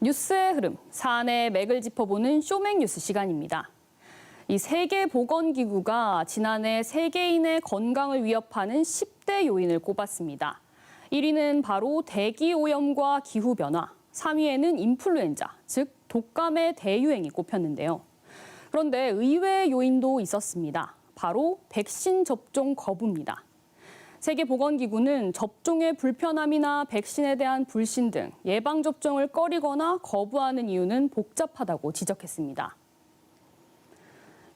뉴스의 흐름, 사안의 맥을 짚어보는 쇼맥 뉴스 시간입니다. 이 세계보건기구가 지난해 세계인의 건강을 위협하는 10대 요인을 꼽았습니다. 1위는 바로 대기오염과 기후변화, 3위에는 인플루엔자, 즉 독감의 대유행이 꼽혔는데요. 그런데 의외의 요인도 있었습니다. 바로 백신 접종 거부입니다. 세계보건기구는 접종의 불편함이나 백신에 대한 불신 등 예방접종을 꺼리거나 거부하는 이유는 복잡하다고 지적했습니다.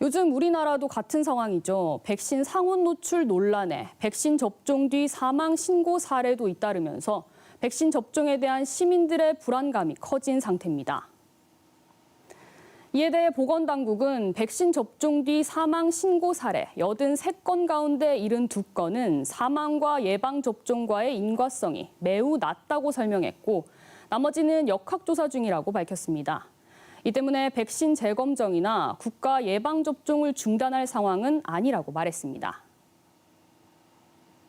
요즘 우리나라도 같은 상황이죠. 백신 상온 노출 논란에 백신 접종 뒤 사망 신고 사례도 잇따르면서 백신 접종에 대한 시민들의 불안감이 커진 상태입니다. 이에 대해 보건당국은 백신 접종 뒤 사망 신고 사례 83건 가운데 72건은 사망과 예방접종과의 인과성이 매우 낮다고 설명했고 나머지는 역학조사 중이라고 밝혔습니다. 이 때문에 백신 재검정이나 국가 예방접종을 중단할 상황은 아니라고 말했습니다.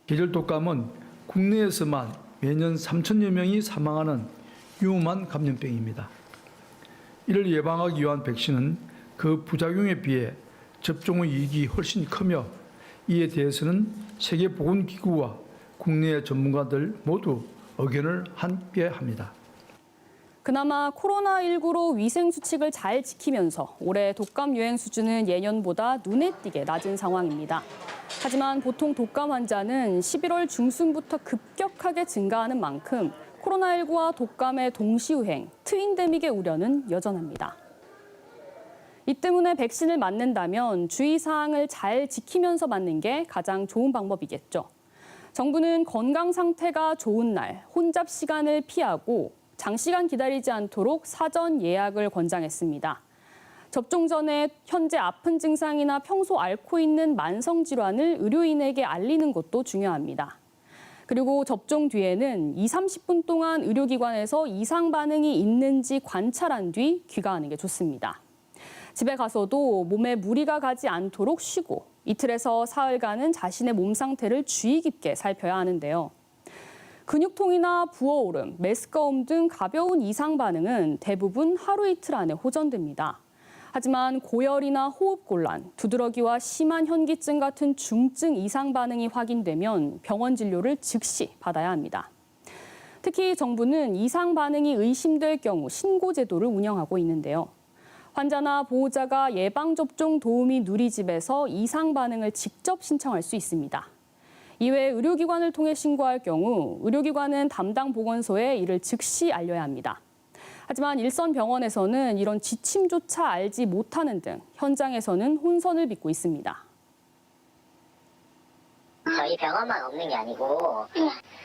계절 독감은 국내에서만 매년 3천여 명이 사망하는 위험한 감염병입니다. 이를 예방하기 위한 백신은 그 부작용에 비해 접종의 이익이 훨씬 크며 이에 대해서는 세계보건기구와 국내 전문가들 모두 의견을 함께합니다. 그나마 코로나19로 위생수칙을 잘 지키면서 올해 독감 유행 수준은 예년보다 눈에 띄게 낮은 상황입니다. 하지만 보통 독감 환자는 11월 중순부터 급격하게 증가하는 만큼 코로나19와 독감의 동시유행, 트윈데믹의 우려는 여전합니다. 이 때문에 백신을 맞는다면 주의사항을 잘 지키면서 맞는 게 가장 좋은 방법이겠죠. 정부는 건강 상태가 좋은 날, 혼잡 시간을 피하고 장시간 기다리지 않도록 사전 예약을 권장했습니다. 접종 전에 현재 아픈 증상이나 평소 앓고 있는 만성 질환을 의료인에게 알리는 것도 중요합니다. 그리고 접종 뒤에는 20-30분 동안 의료기관에서 이상 반응이 있는지 관찰한 뒤 귀가하는 게 좋습니다. 집에 가서도 몸에 무리가 가지 않도록 쉬고 이틀에서 사흘간은 자신의 몸 상태를 주의 깊게 살펴야 하는데요. 근육통이나 부어오름, 메스꺼움 등 가벼운 이상 반응은 대부분 하루 이틀 안에 호전됩니다. 하지만 고열이나 호흡곤란, 두드러기와 심한 현기증 같은 중증 이상 반응이 확인되면 병원 진료를 즉시 받아야 합니다. 특히 정부는 이상 반응이 의심될 경우 신고 제도를 운영하고 있는데요. 환자나 보호자가 예방접종 도우미 누리집에서 이상 반응을 직접 신청할 수 있습니다. 이외에 의료기관을 통해 신고할 경우 의료기관은 담당 보건소에 이를 즉시 알려야 합니다. 하지만 일선 병원에서는 이런 지침조차 알지 못하는 등 현장에서는 혼선을 빚고 있습니다. 저희 병원만 없는 게 아니고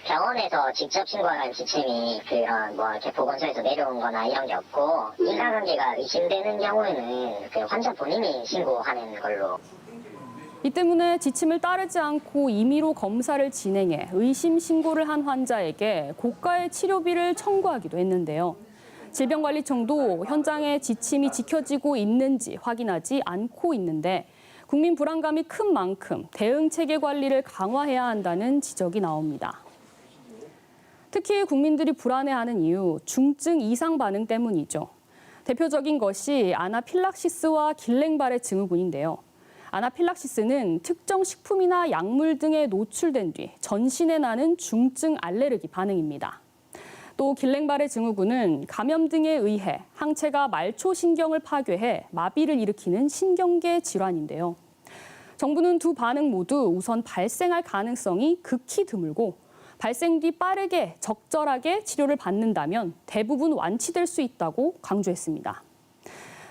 병원에서 직접 신고하는 지침이 그런 이렇게 보건소에서 내려온 거나 이런 게 없고 인과관계가 의심되는 경우에는 그 환자 본인이 신고하는 걸로. 이 때문에 지침을 따르지 않고 임의로 검사를 진행해 의심 신고를 한 환자에게 고가의 치료비를 청구하기도 했는데요. 질병관리청도 현장의 지침이 지켜지고 있는지 확인하지 않고 있는데 국민 불안감이 큰 만큼 대응 체계 관리를 강화해야 한다는 지적이 나옵니다. 특히 국민들이 불안해하는 이유, 중증 이상 반응 때문이죠. 대표적인 것이 아나필락시스와 길랭바레 증후군인데요. 아나필락시스는 특정 식품이나 약물 등에 노출된 뒤 전신에 나는 중증 알레르기 반응입니다. 또 길랭바레 증후군은 감염 등에 의해 항체가 말초신경을 파괴해 마비를 일으키는 신경계 질환인데요. 정부는 두 반응 모두 우선 발생할 가능성이 극히 드물고 발생 뒤 빠르게 적절하게 치료를 받는다면 대부분 완치될 수 있다고 강조했습니다.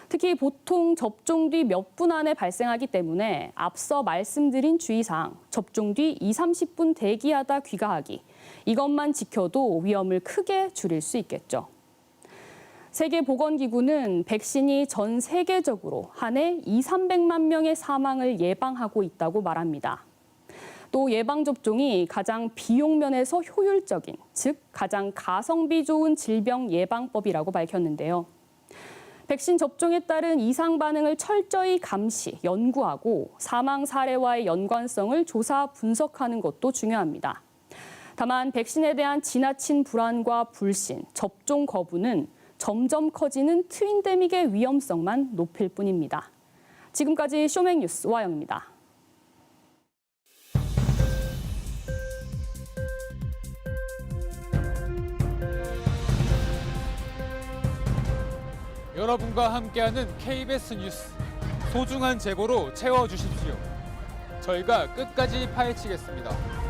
특히 보통 접종 뒤 몇 분 안에 발생하기 때문에 앞서 말씀드린 주의사항, 접종 뒤 20-30분 대기하다 귀가하기, 이것만 지켜도 위험을 크게 줄일 수 있겠죠. 세계보건기구는 백신이 전 세계적으로 한 해 200~300만 명의 사망을 예방하고 있다고 말합니다. 또 예방접종이 가장 비용 면에서 효율적인, 즉 가장 가성비 좋은 질병 예방법이라고 밝혔는데요. 백신 접종에 따른 이상 반응을 철저히 감시, 연구하고 사망 사례와의 연관성을 조사, 분석하는 것도 중요합니다. 다만 백신에 대한 지나친 불안과 불신, 접종 거부는 점점 커지는 트윈데믹의 위험성만 높일 뿐입니다. 지금까지 쇼맥뉴스 오하영입니다. 여러분과 함께하는 KBS 뉴스 소중한 제보로 채워주십시오. 저희가 끝까지 파헤치겠습니다.